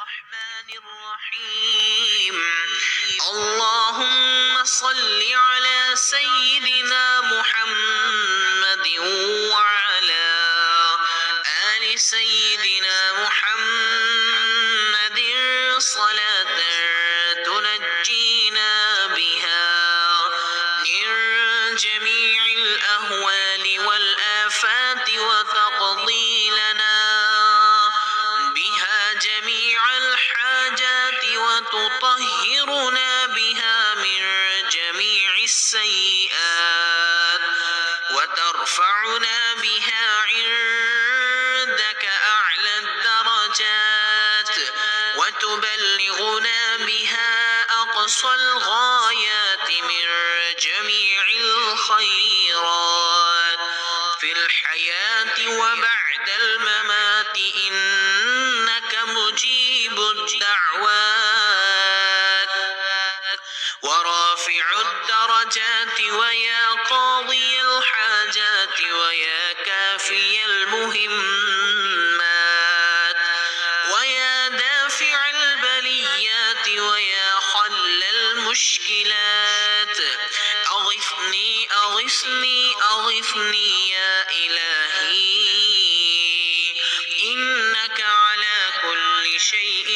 الرحمن الرحيم. اللهم صل على سيدنا محمد وعلى آل سيدنا محمد صلاة تنجينا بها من جميع الأهوال والآفات وتقضي لنا بها جميع الحاجات وتطهرنا بها من جميع السيئات وترفعنا بها عندك أعلى الدرجات وتبلغنا بها أقصى الغايات من جميع الخيرات في الحياة وبعد الممات إنك مجيب الدعوات ورافع الدرجات ويا قاضي الحاجات ويا كافي المهمات ويا دافع البليات ويا حل المشكلات أغثني أغثني أغثني يا إلهي إنك على كل شيء